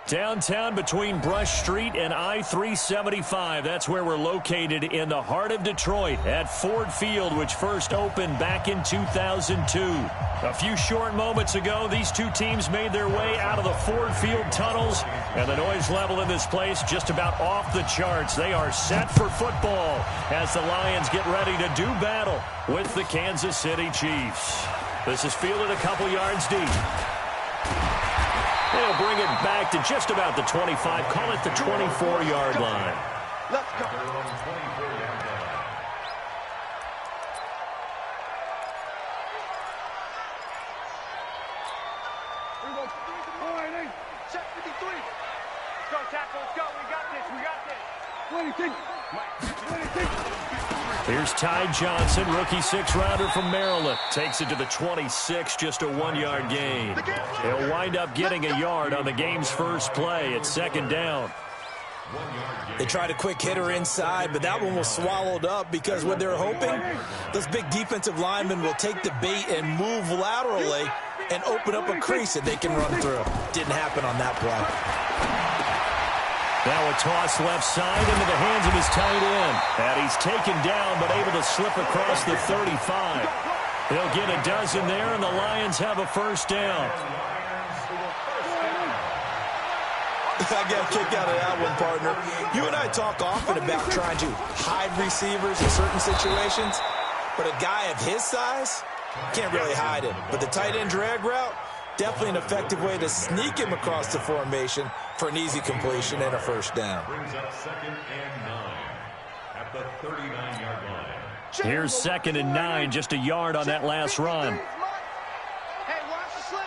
Downtown between Brush Street and I-375. That's where we're located in the heart of Detroit at Ford Field, which first opened back in 2002. A few short moments ago, these two teams made their way out of the Ford Field tunnels, and the noise level in this place just about off the charts. They are set for football as the Lions get ready to do battle with the Kansas City Chiefs. This is fielded a couple yards deep. They'll bring it back to just about the 25, call it the 24-yard line. Let's go. Check 53. Let's go, tackle. Let's go. We got this. We got this. 26. Here's Ty Johnson, rookie six-rounder from Maryland. Takes it to the 26, just a 1-yard gain. He'll wind up getting a yard on the game's first play. It's second down. They tried a quick hitter inside, but that one was swallowed up because what they're hoping, those big defensive linemen will take the bait and move laterally and open up a crease that they can run through. Didn't happen on that play. Now a toss left side into the hands of his tight end. And he's taken down, but able to slip across the 35. They'll get a dozen there, and the Lions have a first down. I got a kick out of that one, partner. You and I talk often about trying to hide receivers in certain situations, but a guy of his size can't really hide him. But the tight end drag route, definitely an effective way to sneak him across the formation for an easy completion and a first down. Brings up 2nd and 9 at the 39-yard line. Here's 2nd and 9, just a yard on that last run. Hey, watch the slant.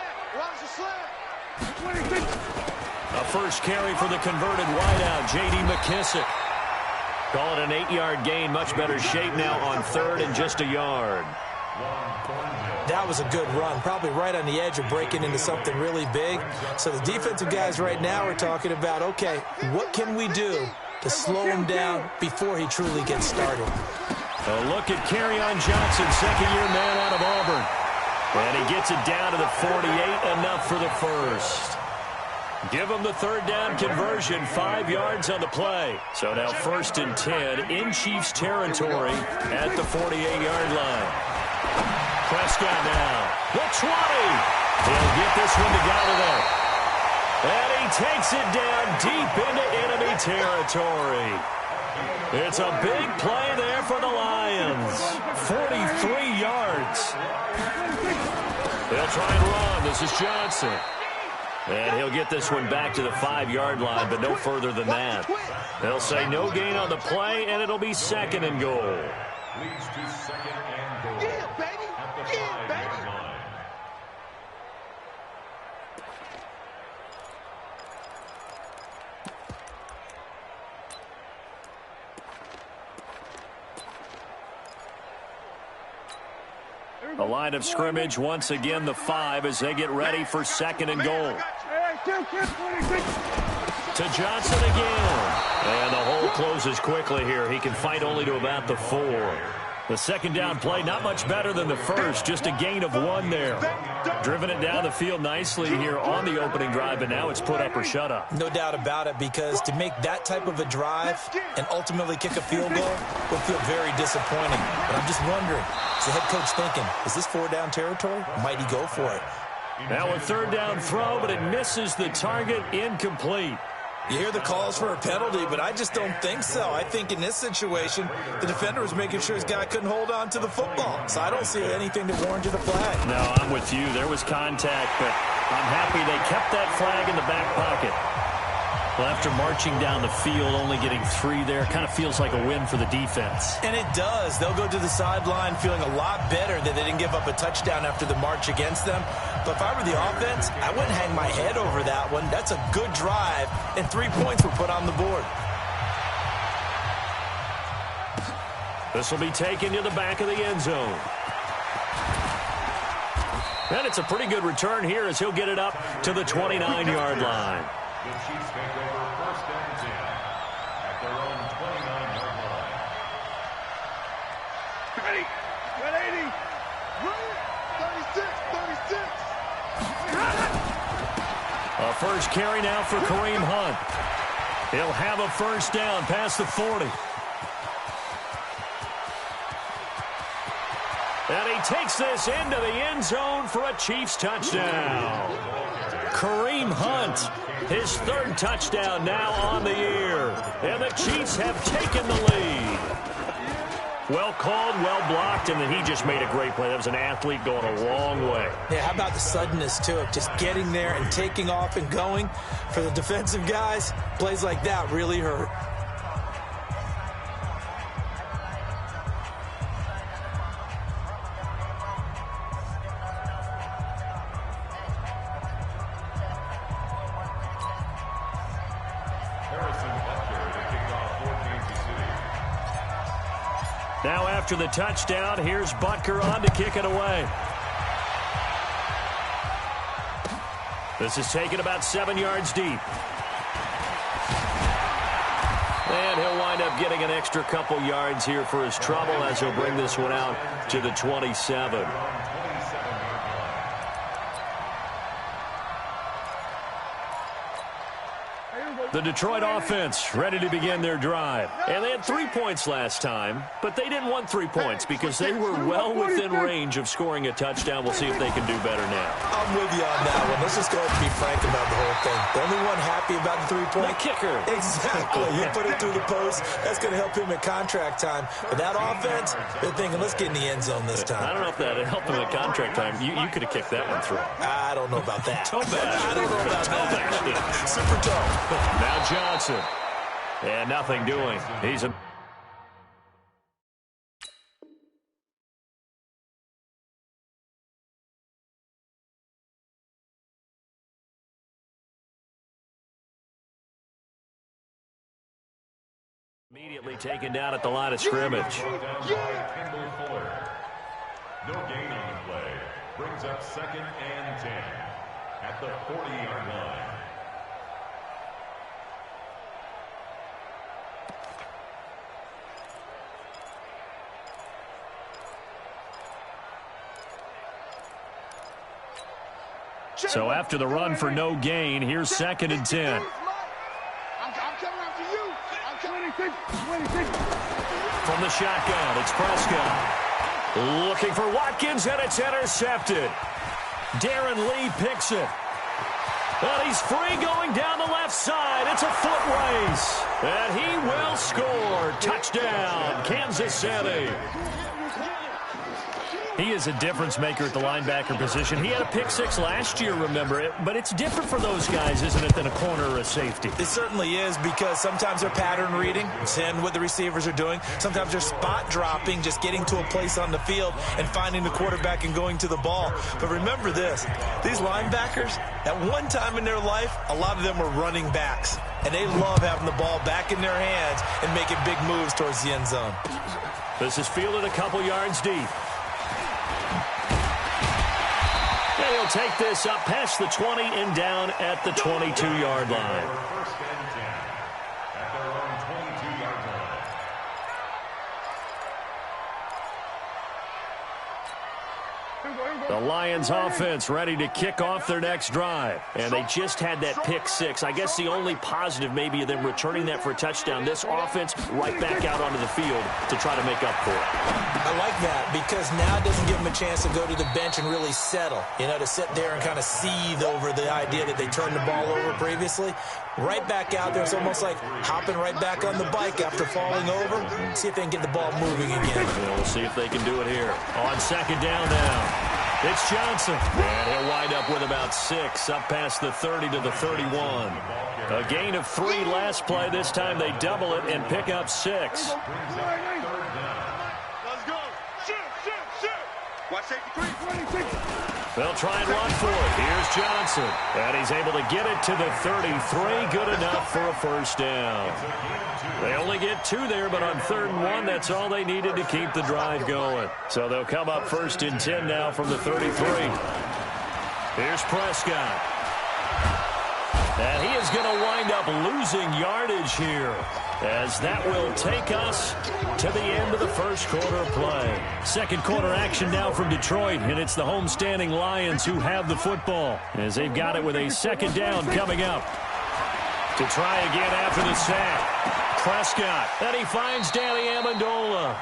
A first carry for the converted wideout, J.D. McKissick. Call it an 8-yard gain, much better shape now on 3rd and just a yard. That was a good run, probably right on the edge of breaking into something really big. So the defensive guys right now are talking about, okay, what can we do to slow him down before he truly gets started? A look at Kerryon Johnson, second-year man out of Auburn. And he gets it down to the 48, enough for the first. Give him the third down conversion, 5 yards on the play. So now 1st and 10 in Chiefs territory at the 48-yard line. Prescott now, the 20. He'll get this one to Golladay. And he takes it down deep into enemy territory. It's a big play there for the Lions. 43 yards. They'll try and run. This is Johnson. And he'll get this one back to the 5-yard line, but no further than that. They'll say no gain on the play, and it'll be 2nd and goal. Leads to 2nd and goal. Yeah, baby. At the Yeah, 5-yard line. The line of scrimmage, once again, the 5 as they get ready for 2nd and goal. To Johnson again. And the hole closes quickly here. He can fight only to about the 4. The second down play, not much better than the first, just a gain of 1 there. Driven it down the field nicely here on the opening drive, and now it's put up or shut up. No doubt about it, because to make that type of a drive and ultimately kick a field goal would feel very disappointing. But I'm just wondering, is the head coach thinking, is this 4-down territory? Might he go for it? Now a 3rd down throw, but it misses the target, incomplete. You hear the calls for a penalty, but I just don't think so. I think in this situation, the defender was making sure his guy couldn't hold on to the football. So I don't see anything that warranted a flag. No, I'm with you. There was contact, but I'm happy they kept that flag in the back pocket. Well, after marching down the field, only getting 3 there, kind of feels like a win for the defense. And it does. They'll go to the sideline feeling a lot better that they didn't give up a touchdown after the march against them. But if I were the offense, I wouldn't hang my head over that one. That's a good drive, and 3 points were put on the board. This will be taken to the back of the end zone. And it's a pretty good return here as he'll get it up to the 29-yard line. The Chiefs take over 1st and 10 at their own 29-yard line. Ready. 180. 36. 36. A A first carry now for Kareem Hunt. He'll have a first down past the 40. And he takes this into the end zone for a Chiefs touchdown. Kareem Hunt, his third touchdown now on the year. And the Chiefs have taken the lead. Well called, well blocked, and then he just made a great play. That was an athlete going a long way. Yeah, how about the suddenness to it? Just getting there and taking off and going. For the defensive guys, plays like that really hurt. Now after the touchdown, here's Butker on to kick it away. This is taken about 7 yards deep. And he'll wind up getting an extra couple yards here for his trouble as he'll bring this one out to the 27. The Detroit offense ready to begin their drive. And they had 3 points last time, but they didn't want 3 points because they were well within range of scoring a touchdown. We'll see if they can do better now. I'm with you on that one. Let's just go ahead and be frank about the whole thing. The only one happy about the 3-point? The kicker. Exactly. He put it through the post. That's going to help him at contract time. But that offense, they're thinking, let's get in the end zone this time. I don't know if that helped him at contract time. You could have kicked that one through. I don't know about that. Toe bash. I don't know about that. Super toe. Now Johnson. And nothing doing. He's a... immediately taken down at the line of scrimmage. No gain on the play. Brings up 2nd and 10 at the 40-yard line. So after the run for no gain, here's 2nd and 10. From the shotgun, it's Prescott. Looking for Watkins, and it's intercepted. Darren Lee picks it. And he's free going down the left side. It's a foot race. And he will score. Touchdown, Kansas City. He is a difference maker at the linebacker position. He had a pick 6 last year, remember it. But it's different for those guys, isn't it, than a corner or a safety? It certainly is, because sometimes they're pattern reading, seeing what the receivers are doing. Sometimes they're spot dropping, just getting to a place on the field and finding the quarterback and going to the ball. But remember this, these linebackers, at one time in their life, a lot of them were running backs. And they love having the ball back in their hands and making big moves towards the end zone. This is fielded a couple yards deep. And he'll take this up past the 20 and down at the 22-yard line. 1st and 10 at their own 22-yard line. The Lions offense ready to kick off their next drive. And they just had that pick 6. I guess the only positive maybe of them returning that for a touchdown. This offense right back out onto the field to try to make up for it. I like that, because now it doesn't give them a chance to go to the bench and really settle. You know, to sit there and kind of seethe over the idea that they turned the ball over previously. Right back out there. It's almost like hopping right back on the bike after falling over. See if they can get the ball moving again. We'll see if they can do it here. On 2nd down now. It's Johnson. And he'll wind up with about 6, up past the 30 to the 31. A gain of 3 last play. This time they double it and pick up 6. Let's go. Shoot. Watch safety 3. They'll try and run for it. Here's Johnson. And he's able to get it to the 33. Good enough for a first down. They only get 2 there, but on 3rd and 1, that's all they needed to keep the drive going. So they'll come up 1st and 10 now from the 33. Here's Prescott. And he is going to wind up losing yardage here, as that will take us to the end of the first quarter of play. Second quarter action now from Detroit, and it's the homestanding Lions who have the football, as they've got it with a second down coming up. To try again after the sack, Prescott, and he finds Danny Amendola.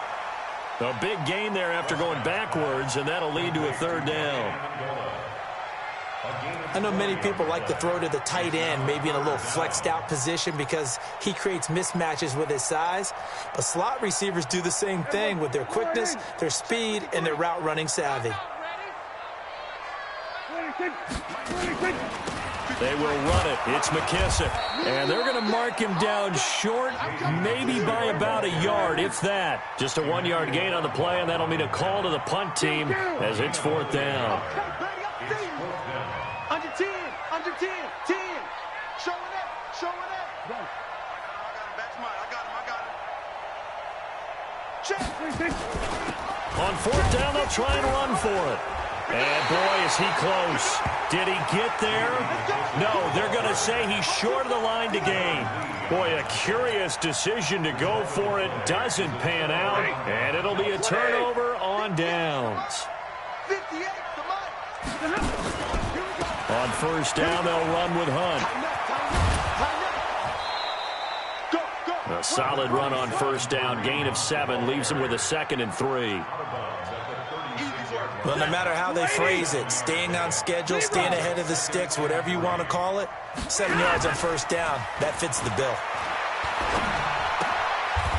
A big gain there after going backwards, and that'll lead to a third down. I know many people like to throw to the tight end, maybe in a little flexed out position because he creates mismatches with his size. But slot receivers do the same thing with their quickness, their speed, and their route running savvy. They will run it. It's McKissick. And they're going to mark him down short, maybe by about a yard, if that. Just a 1-yard gain on the play, and that'll mean a call to the punt team as it's fourth down. Under 10, 10. Showing up. Go. I got him. Check. On fourth down, they'll try and run for it. And boy, is he close. Did he get there? No, they're going to say he's short of the line to gain. Boy, a curious decision to go for it. Doesn't pan out. And it'll be a turnover on downs. 58, come on. On first down, they'll run with Hunt. A solid run on first down. Gain of 7 leaves him with a 2nd and 3. Well, no matter how they phrase it, staying on schedule, staying ahead of the sticks, whatever you want to call it, 7 yards on first down, that fits the bill.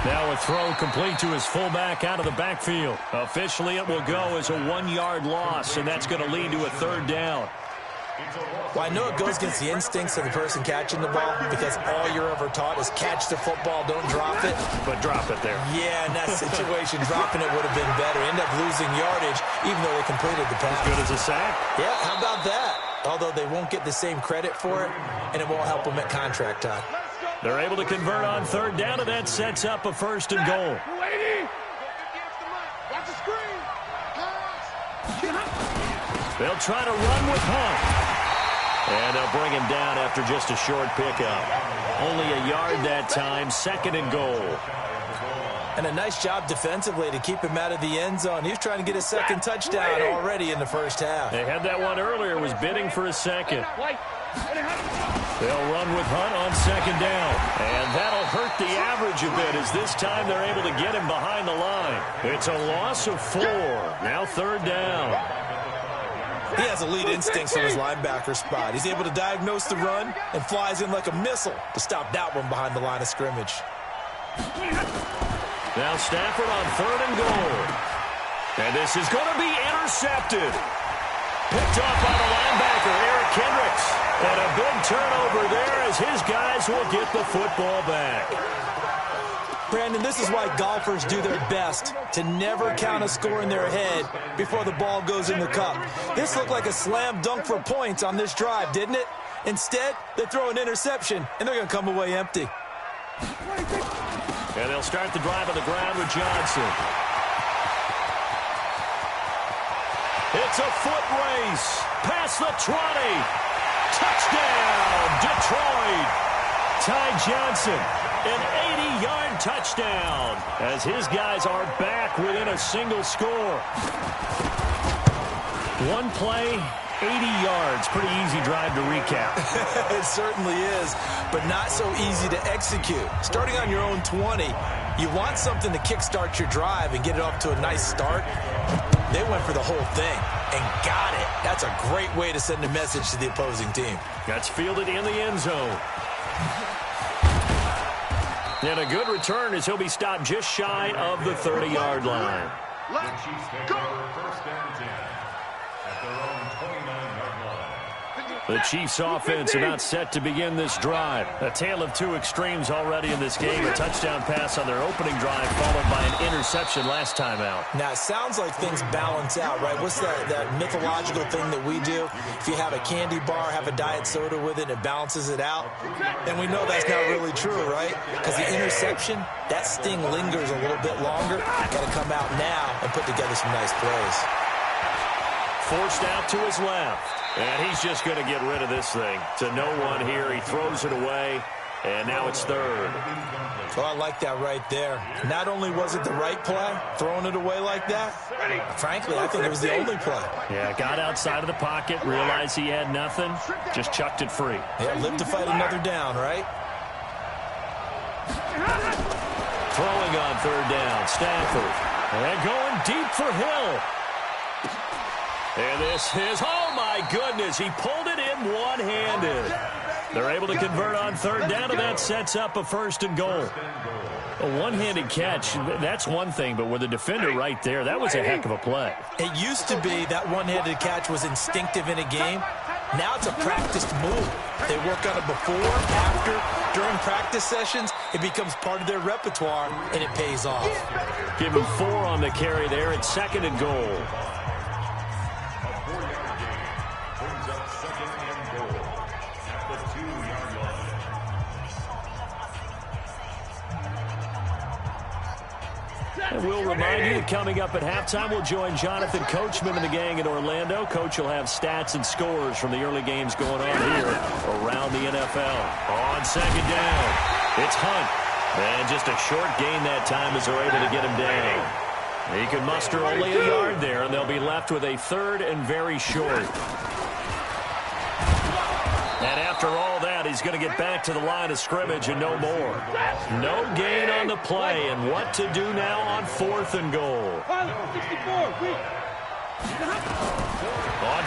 Now a throw complete to his fullback out of the backfield. Officially, it will go as a 1-yard loss, and that's going to lead to a third down. Well, I know it goes against the instincts of the person catching the ball because all you're ever taught is catch the football, don't drop it. But drop it there. Yeah, in that situation, dropping it would have been better. End up losing yardage, even though they completed the pass. As good as a sack? Yeah, how about that? Although they won't get the same credit for it, and it won't help them at contract time. They're able to convert on third down, and that sets up a 1st and goal. Watch the screen. They'll try to run with Hunt. And they'll bring him down after just a short pickup. Only a yard that time, 2nd and goal. And a nice job defensively to keep him out of the end zone. He was trying to get a 2nd touchdown already in the first half. They had that one earlier, was bidding for a 2nd. They'll run with Hunt on 2nd down. And that'll hurt the average a bit as this time they're able to get him behind the line. It's a loss of 4. Now 3rd down. He has elite instincts from his linebacker spot. He's able to diagnose the run and flies in like a missile to stop that one behind the line of scrimmage. Now Stafford on 3rd and goal. And this is going to be intercepted. Picked off by the linebacker, Eric Kendricks. And a big turnover there as his guys will get the football back. Brandon, this is why golfers do their best to never count a score in their head before the ball goes in the cup. This looked like a slam dunk for points on this drive, didn't it? Instead, they throw an interception, and they're going to come away empty. And they'll start the drive on the ground with Johnson. It's a foot race. Past the 20. Touchdown, Detroit. Ty Johnson, an 80-yard touchdown as his guys are back within a single score. One play, 80 yards. Pretty easy drive to recap. It certainly is, but not so easy to execute. Starting on your own 20, you want something to kickstart your drive and get it off to a nice start. They went for the whole thing and got it. That's a great way to send a message to the opposing team. That's fielded in the end zone. And a good return as he'll be stopped just shy of the 30-yard line. The Chiefs take over 1st and 10 at their own 29-yard line. The Chiefs offense about set to begin this drive. A tale of two extremes already in this game. A touchdown pass on their opening drive followed by an interception last time out. Now, it sounds like things balance out, right? What's that mythological thing that we do? If you have a candy bar, have a diet soda with it, it balances it out. And we know that's not really true, right? Because the interception, that sting lingers a little bit longer. Got to come out now and put together some nice plays. forced out to his left. And he's just going to get rid of this thing. To no one here. He throws it away. And now it's third. Well, I like that right there. Not only was it the right play, throwing it away like that, frankly, I think it was the only play. Yeah, got outside of the pocket, realized he had nothing, just chucked it free. Yeah, live to fight another down, right? Throwing on third down, Stafford. And going deep for Hill. And this is, oh my goodness, he pulled it in one-handed. They're able to convert on third down, and that sets up a first and goal. A one-handed catch, that's one thing, but with a defender right there, that was a heck of a play. It used to be that one-handed catch was instinctive in a game. Now it's a practiced move. They work on it before, after, during practice sessions. It becomes part of their repertoire, and it pays off. Give him 4 on the carry there at second and goal. And we'll remind you that coming up at halftime, we'll join Jonathan Coachman and the gang in Orlando. Coach will have stats and scores from the early games going on here around the NFL. On second down, it's Hunt. And just a short gain that time as they're able to get him down. He can muster only a yard there, and they'll be left with a third and very short. And after all that, he's going to get back to the line of scrimmage and no more. No gain on the play, and what to do now on fourth and goal. On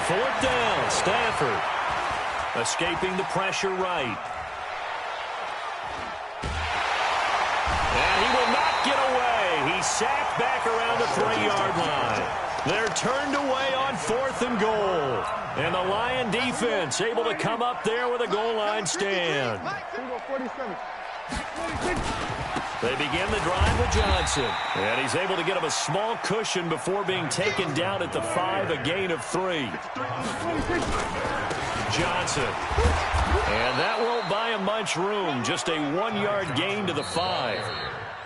fourth down, Stafford escaping the pressure right. And he will not get away. He's sacked back around the 3-yard line. They're turned away on fourth and goal. And the Lion defense able to come up there with a goal line stand. They begin the drive with Johnson. And he's able to get him a small cushion before being taken down at the 5, a gain of 3. Johnson. And that won't buy him much room. Just a 1-yard gain to the 5.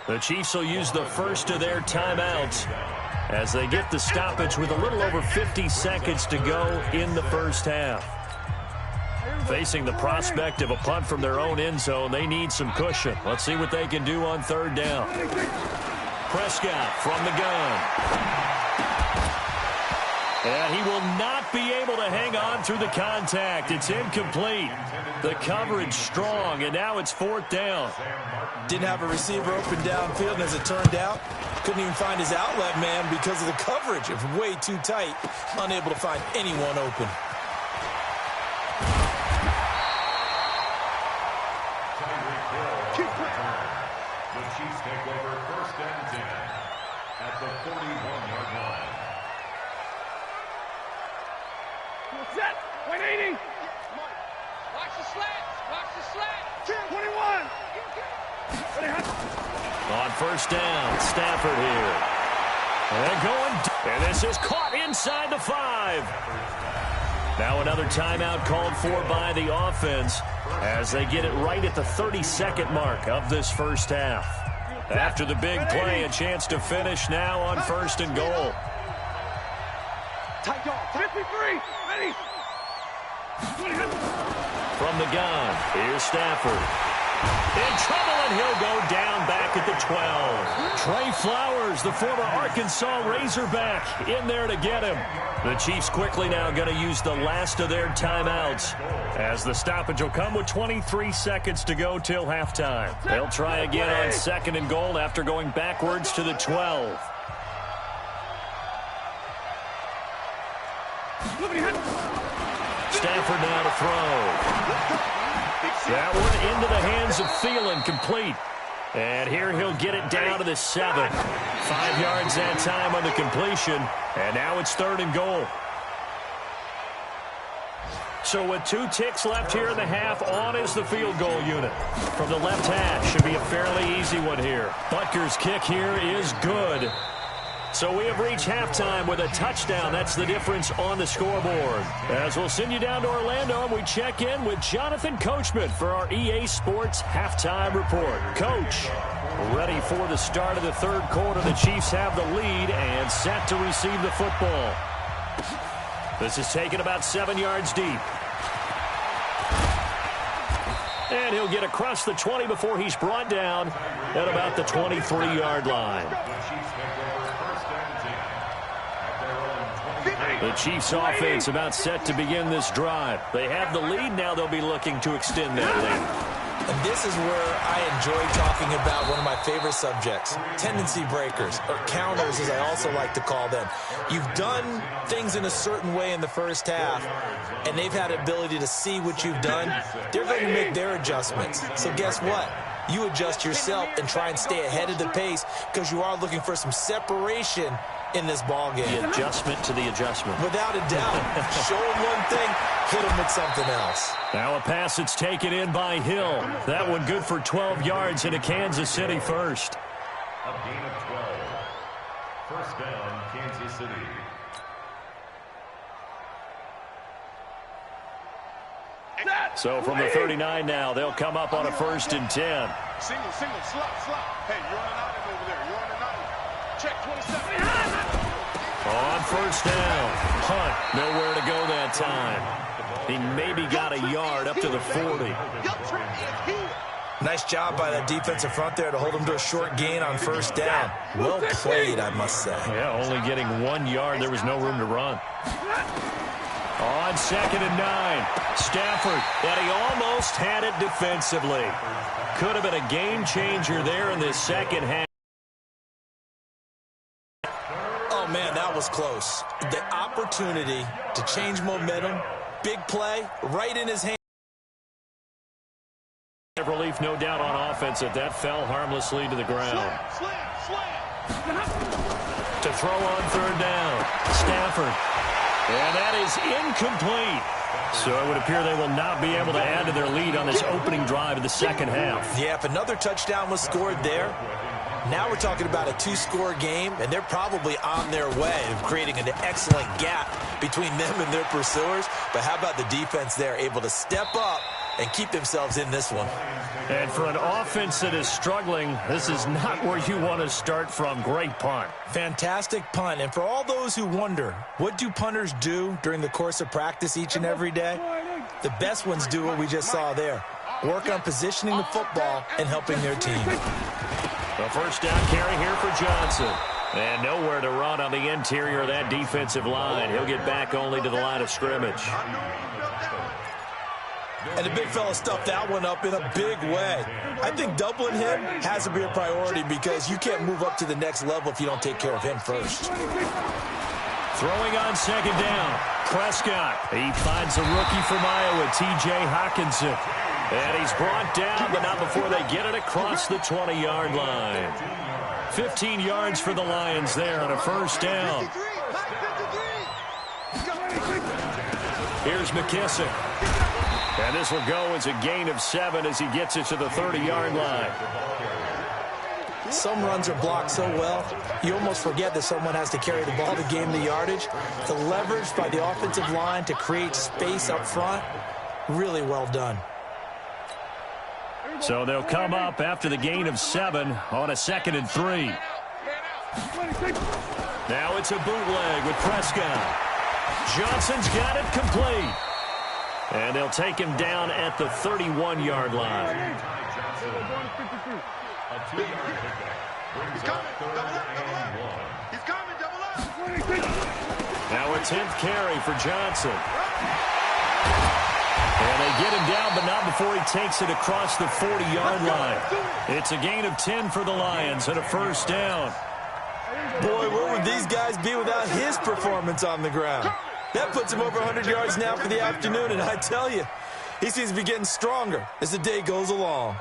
The Chiefs will use the first of their timeouts as they get the stoppage with a little over 50 seconds to go in the first half. Facing the prospect of a punt from their own end zone, they need some cushion. Let's see what they can do on third down. Prescott from the gun. And he will not be able to hang on through the contact. It's incomplete. The coverage strong, and now it's fourth down. Didn't have a receiver open downfield, and as it turned out, couldn't even find his outlet man because of the coverage. It was way too tight, unable to find anyone open. The Chiefs take over first and 10 at the 41-yard line. Set. 180. Watch the slant. Watch the slant. 21. On first down, Stafford here. And going, and this is caught inside the 5. Now another timeout called for by the offense as they get it right at the 32nd mark of this first half. After the big play, a chance to finish now on first and goal. 53. Ready. From the gun, here's Stafford. In trouble, and he'll go down back at the 12. Trey Flowers, the former Arkansas Razorback, in there to get him. The Chiefs quickly now going to use the last of their timeouts as the stoppage will come with 23 seconds to go till halftime. They'll try again on second and goal after going backwards to the 12. Stafford now to throw. That one into the hands of Thielen, complete. And here he'll get it down to the 7. 5 yards that time on the completion. And now it's third and goal. So with 2 ticks left here in the half, on is the field goal unit. From the left hash, should be a fairly easy one here. Butker's kick here is good. So we have reached halftime with a touchdown. That's the difference on the scoreboard. As we'll send you down to Orlando, and we check in with Jonathan Coachman for our EA Sports Halftime Report. Coach, ready for the start of the third quarter. The Chiefs have the lead and set to receive the football. This is taken about 7 yards deep. And he'll get across the 20 before he's brought down at about the 23-yard line. The Chiefs offense about set to begin this drive. They have the lead. Now they'll be looking to extend that lead. And this is where I enjoy talking about one of my favorite subjects, tendency breakers, or counters as I also like to call them. You've done things in a certain way in the first half, and they've had the ability to see what you've done. They're going to make their adjustments. So guess what? You adjust yourself and try and stay ahead of the pace because you are looking for some separation in this ball game. The adjustment to the adjustment. Without a doubt. Show them one thing, hit them with something else. Now a pass that's taken in by Hill. That one good for 12 yards into Kansas City first. A gain of 12. First down, Kansas City. So from the 39 now, they'll come up on a 1st and 10. Single, slot. Hey, you're on an island over there. You're on an island. Check 27. On 1st down. Punt. Nowhere to go that time. He maybe got a yard up to the 40. Nice job by that defensive front there to hold him to a short gain on 1st down. Well played, I must say. Yeah, only getting 1 yard. There was no room to run. On 2nd and 9, Stafford, and he almost had it defensively. Could have been a game changer there in this second half. Oh, man, that was close. The opportunity to change momentum, big play, right in his hand. Relief, no doubt, on offense that fell harmlessly to the ground. To throw on 3rd down, Stafford. And that is incomplete. So it would appear they will not be able to add to their lead on this opening drive of the second half. Yeah, if another touchdown was scored there, now we're talking about a 2-score game, and they're probably on their way of creating an excellent gap between them and their pursuers. But how about the defense there, able to step up and keep themselves in this one? And for an offense that is struggling, this is not where you want to start from. Great punt. Fantastic punt. And for all those who wonder, what do punters do during the course of practice each and every day? The best ones do what we just saw there. Work on positioning the football and helping their team. The 1st down carry here for Johnson. And nowhere to run on the interior of that defensive line. He'll get back only to the line of scrimmage. And the big fella stuffed that one up in a big way. I think doubling him has to be a priority because you can't move up to the next level if you don't take care of him first. Throwing on 2nd down, Prescott. He finds a rookie from Iowa, T.J. Hockenson. And he's brought down, but not before they get it across the 20-yard line. 15 yards for the Lions there on a 1st down. Here's McKissick. And this will go as a gain of 7 as he gets it to the 30-yard line. Some runs are blocked so well, you almost forget that someone has to carry the ball to gain the yardage. The leverage by the offensive line to create space up front, really well done. So they'll come up after the gain of 7 on a 2nd and 3. Now it's a bootleg with Prescott. Johnson's got it complete. And they'll take him down at the 31-yard line. Now a 10th carry for Johnson. And they get him down, but not before he takes it across the 40-yard line. It's a gain of 10 for the Lions and a 1st down. Boy, where would these guys be without his performance on the ground? That puts him over 100 yards now for the afternoon, and I tell you, he seems to be getting stronger as the day goes along.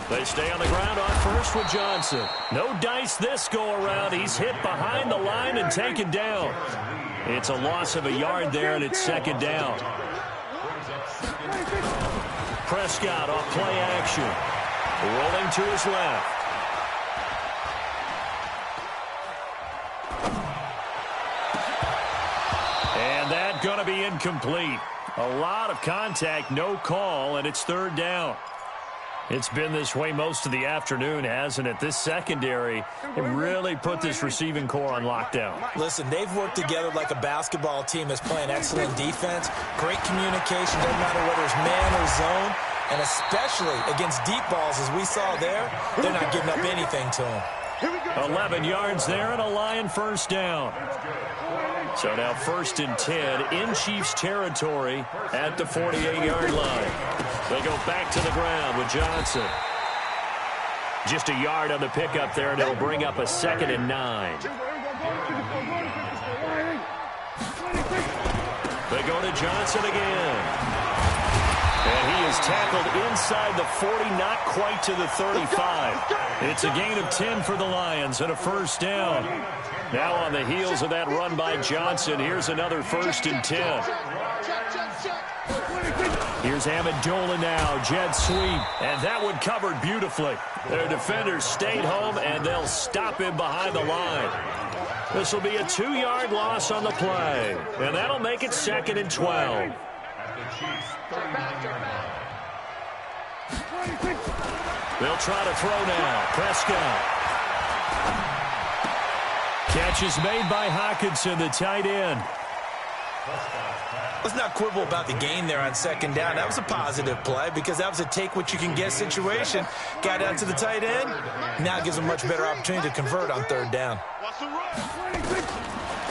They stay on the ground on 1st with Johnson. No dice this go-around. He's hit behind the line and taken down. It's a loss of a yard there, and it's 2nd down. Prescott off play action. Rolling to his left. And that's going to be incomplete. A lot of contact, no call, and it's 3rd down. It's been this way most of the afternoon, hasn't it? This secondary really put this receiving core on lockdown. Listen, they've worked together like a basketball team that's playing excellent defense. Great communication, doesn't matter whether it's man or zone. And especially against deep balls, as we saw there, they're not giving up anything to them. 11 yards there and a Lion first down. So now 1st and 10 in Chiefs territory at the 48-yard line. They go back to the ground with Johnson. Just a yard on the pickup there, and it'll bring up a 2nd and 9. They go to Johnson again. And he is tackled inside the 40, not quite to the 35. It's a gain of 10 for the Lions and a first down. Now on the heels of that run by Johnson, here's another 1st and 10. Here's Amendola now, jet sweep, and that one covered beautifully. Their defenders stayed home, and they'll stop him behind the line. This will be a 2-yard loss on the play, and that'll make it 2nd and 12. They'll try to throw now. Prescott. Catch is made by Hockenson, the tight end. Let's not quibble about the gain there on 2nd down. That was a positive play because that was a take-what-you-can-get situation. Got out to the tight end. Now it gives them a much better opportunity to convert on 3rd down.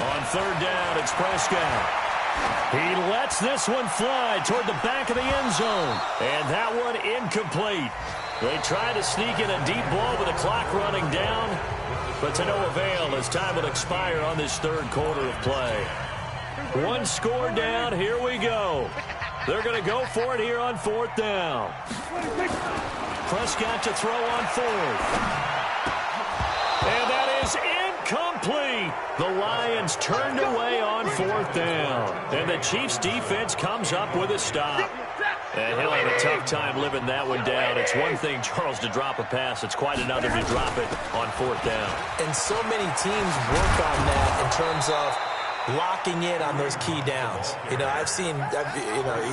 On 3rd down, it's Prescott. He lets this one fly toward the back of the end zone. And that one incomplete. They try to sneak in a deep ball with the clock running down, but to no avail as time will expire on this 3rd quarter of play. 1 score down, here we go. They're going to go for it here on 4th down. Prescott to throw on 4th. And that is incomplete. The Lions turned away on 4th down. And the Chiefs defense comes up with a stop. And he'll have a tough time living that one down. It's one thing, Charles, to drop a pass. It's quite another to drop it on 4th down. And so many teams work on that in terms of locking in on those key downs. I've seen,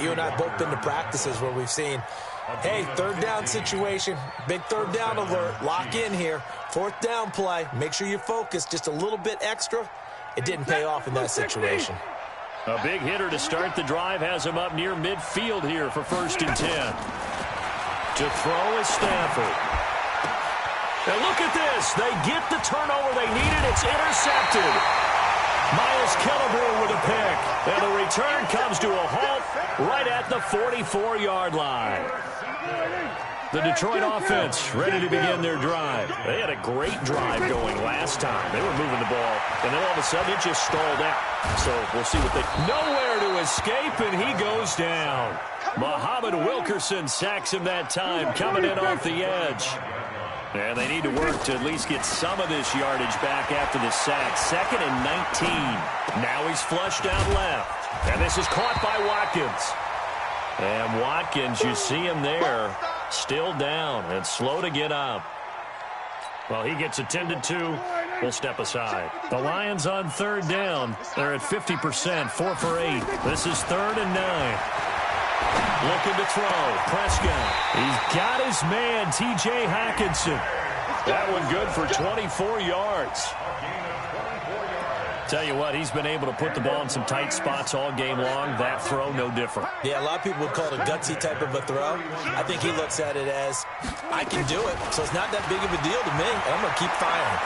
you and I have both been to practices where we've seen, hey, 3rd down situation, big 3rd down alert, lock in here, 4th down play, make sure you're focused just a little bit extra. It didn't pay off in that situation. A big hitter to start the drive has him up near midfield here for 1st and 10. To throw is Stafford. And look at this. They get the turnover they needed. It's intercepted. Miles Killebrew with a pick. And the return comes to a halt right at the 44-yard line. The Detroit offense ready to begin their drive. They had a great drive going last time. They were moving the ball, and then all of a sudden it just stalled out. So we'll see what they... Nowhere to escape, and he goes down. Muhammad Wilkerson sacks him that time, coming in off the edge. And they need to work to at least get some of this yardage back after the sack. 2nd and 19. Now he's flushed out left. And this is caught by Watkins. And Watkins, you see him there, still down and slow to get up. Well, he gets attended to. We'll step aside. The Lions on 3rd down. They're at 50%, 4 for 8. This is 3rd and 9. Looking to throw. Prescott. He's got his man, T.J. Hockenson. That one good for 24 yards. Tell you what, he's been able to put the ball in some tight spots all game long. That throw, no different. Yeah, a lot of people would call it a gutsy type of a throw. I think he looks at it as, I can do it, so it's not that big of a deal to me, and I'm going to keep firing.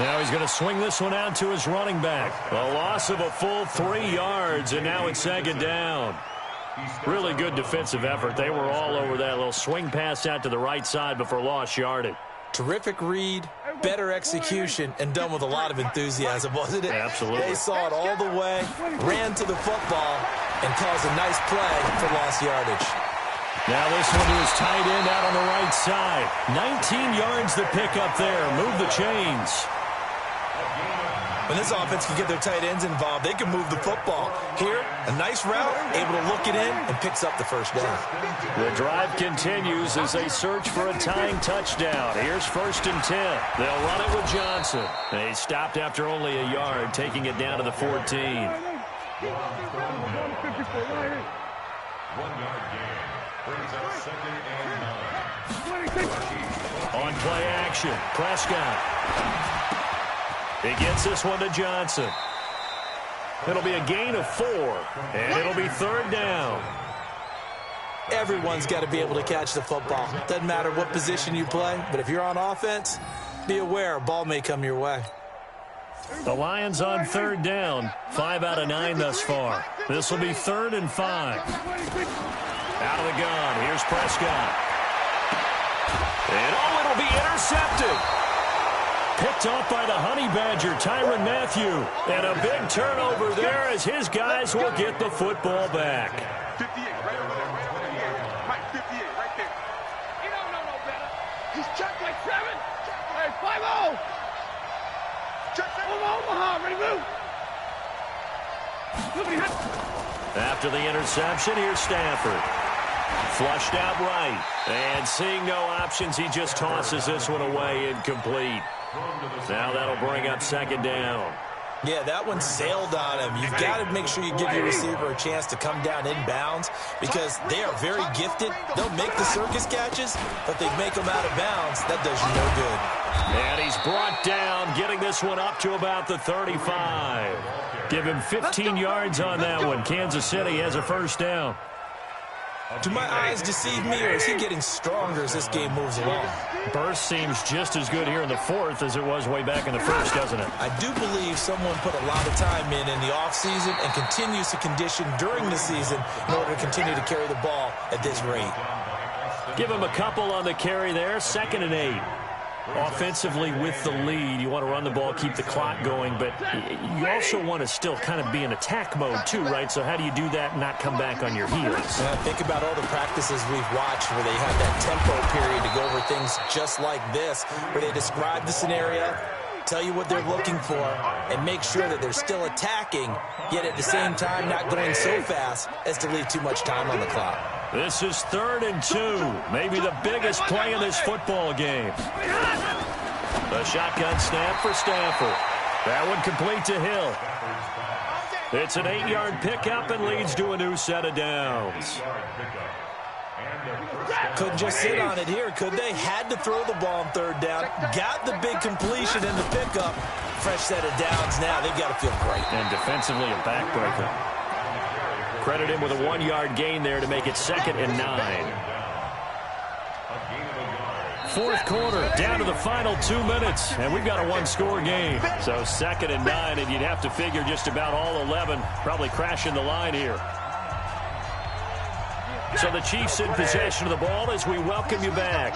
Now he's going to swing this one out to his running back. A loss of a full 3 yards, and now it's 2nd down. Really good defensive effort. They were all over that little swing pass out to the right side before lost yardage. Terrific read, better execution, and done with a lot of enthusiasm, wasn't it? Absolutely. They saw it all the way, ran to the football, and caused a nice play for lost yardage. Now this one to his tight end out on the right side. 19 yards to pick up there. Move the chains. When this offense can get their tight ends involved, they can move the football. Here, a nice route, able to look it in, and picks up the first down. The drive continues as they search for a tying touchdown. Here's 1st and 10. They'll run it with Johnson. They stopped after only a yard, taking it down to the 14. 1 yard gain. Brings up second and 9. On play action, Prescott. He gets this one to Johnson. It'll be a gain of 4, and it'll be 3rd down. Everyone's got to be able to catch the football. Doesn't matter what position you play, but if you're on offense, be aware a ball may come your way. The Lions on 3rd down, 5 out of 9 thus far. This will be 3rd and 5. Out of the gun, here's Prescott. And it'll be intercepted. Picked off by the Honey Badger, Tyrann Mathieu. And a big turnover there as his guys will get the football back. 58, right over there. Mike, 58, right there. He don't know no better. He's checked like 7. Hey, 5-0. Check Omaha, ready, move. After the interception, here's Stafford. Flushed out right. And seeing no options, he just tosses this one away incomplete. Now that'll bring up 2nd down. Yeah, that one sailed on him. You've got to make sure you give your receiver a chance to come down inbounds because they are very gifted. They'll make the circus catches, but they make them out of bounds. That does you no good. And he's brought down, getting this one up to about the 35. Give him 15 yards on that one. Kansas City has a 1st down. Do my eyes deceive me, or is he getting stronger as this game moves along? Burst seems just as good here in the 4th as it was way back in the 1st, doesn't it? I do believe someone put a lot of time in the offseason and continues to condition during the season in order to continue to carry the ball at this rate. Give him a couple on the carry there, 2nd and 8. Offensively with the lead, you want to run the ball, keep the clock going, but you also want to still kind of be in attack mode too, right? So how do you do that and not come back on your heels? Think about all the practices we've watched where they have that tempo period to go over things just like this, where they describe the scenario, tell you what they're looking for, and make sure that they're still attacking, yet at the same time not going so fast as to leave too much time on the clock. This is 3rd and 2, maybe the biggest play in this football game. The shotgun snap for Stafford. That one complete to Hill. It's an 8-yard pickup and leads to a new set of downs. Couldn't just sit on it here, could they? Had to throw the ball on 3rd down. Got the big completion in the pickup. Fresh set of downs now. They've got to feel great. And defensively a backbreaker. Credit him with a 1-yard gain there to make it 2nd and 9. 4th quarter, down to the final 2 minutes, and we've got a 1-score game. So 2nd and 9, and you'd have to figure just about all 11 probably crashing the line here. So the Chiefs in possession of the ball as we welcome you back.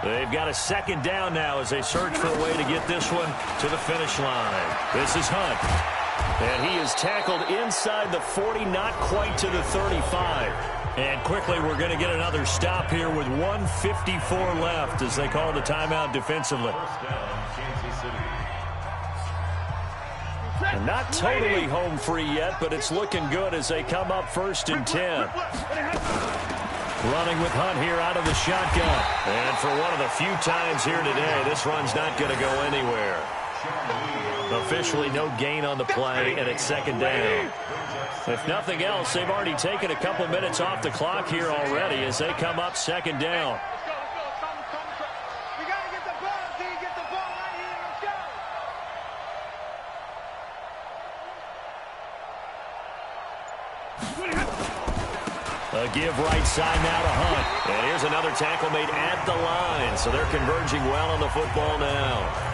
They've got a 2nd down now as they search for a way to get this one to the finish line. This is Hunt. And he is tackled inside the 40, not quite to the 35. And quickly we're going to get another stop here with 1:54 left as they call the timeout defensively. And not totally home free yet, but it's looking good as they come up 1st and 10. Running with Hunt here out of the shotgun. And for one of the few times here today, this run's not going to go anywhere. Officially no gain on the play, and it's 2nd down. If nothing else, they've already taken a couple minutes off the clock here already as they come up 2nd down. We got to get the ball, D. Get the ball right here. Let's go. A give right side now to Hunt. And here's another tackle made at the line. So they're converging well on the football now.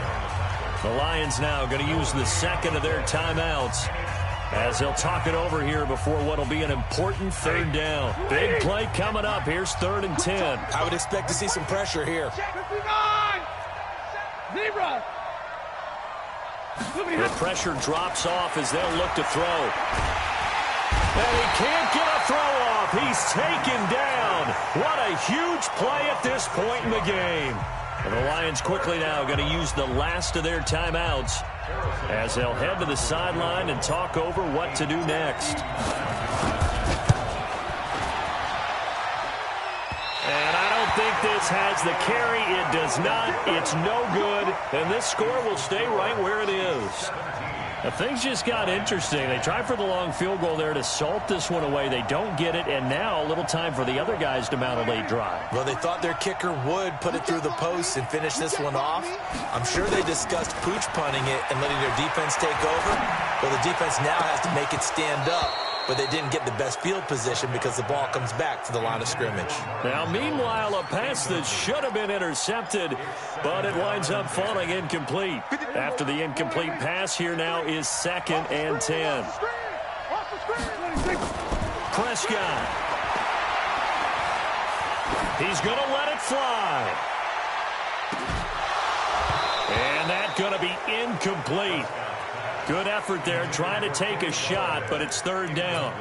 The Lions now going to use the 2nd of their timeouts as they'll talk it over here before what will be an important 3rd down. Big play coming up. Here's 3rd and 10. I would expect to see some pressure here. Zebra. The pressure drops off as they'll look to throw. And he can't get a throw off. He's taken down. What a huge play at this point in the game. And the Lions quickly now going to use the last of their timeouts as they'll head to the sideline and talk over what to do next. And I don't think this has the carry. It does not. It's no good. And this score will stay right where it is. Things just got interesting. They tried for the long field goal there to salt this one away. They don't get it, and now a little time for the other guys to mount a late drive. Well, they thought their kicker would put it through the post and finish this one off. I'm sure they discussed pooch punting it and letting their defense take over. Well, the defense now has to make it stand up, but they didn't get the best field position because the ball comes back to the line of scrimmage. Now, meanwhile, a pass that should have been intercepted, but it winds up falling incomplete. After the incomplete pass, here now is 2nd and 10. Prescott. He's going to let it fly. And that's going to be incomplete. Good effort there, trying to take a shot, but it's 3rd down.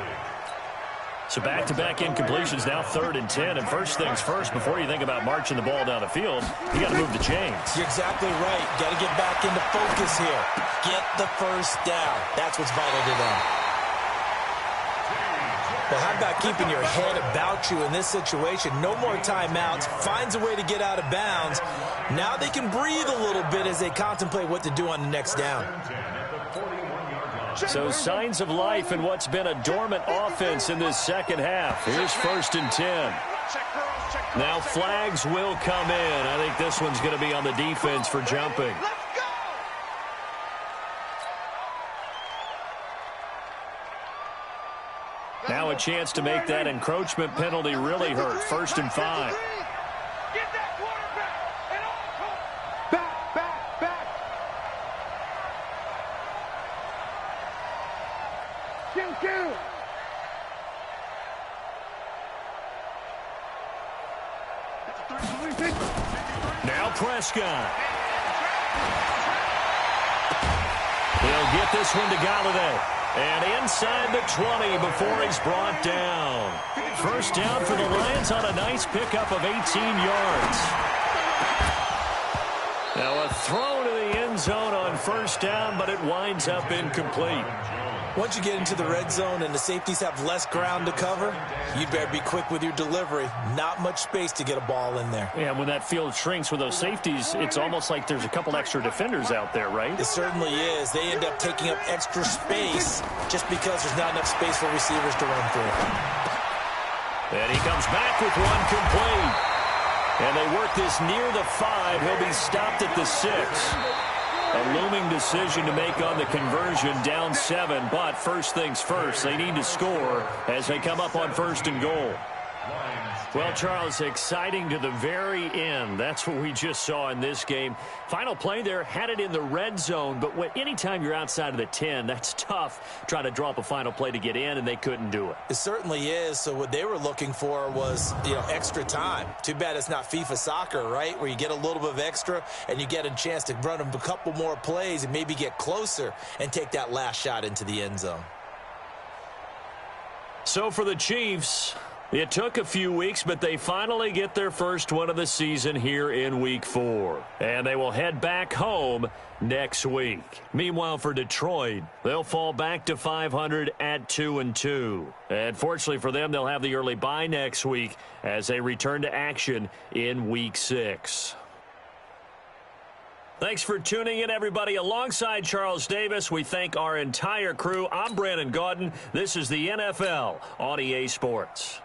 So back-to-back incompletions, now 3rd and 10. And first things first, before you think about marching the ball down the field, you got to move the chains. You're exactly right. Got to get back into focus here. Get the first down. That's what's vital to them. Well, how about keeping your head about you in this situation? No more timeouts. Finds a way to get out of bounds. Now they can breathe a little bit as they contemplate what to do on the next down. So signs of life in what's been a dormant offense in this second half. Here's 1st and 10. Now flags will come in. I think this one's going to be on the defense for jumping. Now a chance to make that encroachment penalty really hurt. 1st and 5. Now Prescott. He'll get this one to Galladay. And inside the 20 before he's brought down. First down for the Lions on a nice pickup of 18 yards. Now a throw to the end zone on 1st down, but it winds up incomplete. Once you get into the red zone and the safeties have less ground to cover, you better be quick with your delivery. Not much space to get a ball in there. Yeah, when that field shrinks with those safeties, it's almost like there's a couple extra defenders out there, right? It certainly is. They end up taking up extra space just because there's not enough space for receivers to run through. And he comes back with one complete. And they work this near the 5. He'll be stopped at the 6. A looming decision to make on the conversion, down 7. But first things first, they need to score as they come up on 1st and goal. Well, Charles, exciting to the very end. That's what we just saw in this game. Final play there, had it in the red zone, but anytime you're outside of the 10, that's tough. Trying to draw up a final play to get in, and they couldn't do it. It certainly is. So what they were looking for was, extra time. Too bad it's not FIFA soccer, right, where you get a little bit of extra and you get a chance to run a couple more plays and maybe get closer and take that last shot into the end zone. So for the Chiefs, it took a few weeks, but they finally get their first one of the season here in Week 4. And they will head back home next week. Meanwhile, for Detroit, they'll fall back to 500 at 2-2. And fortunately for them, they'll have the early bye next week as they return to action in Week 6. Thanks for tuning in, everybody. Alongside Charles Davis, we thank our entire crew. I'm Brandon Gaudin. This is the NFL on EA Sports.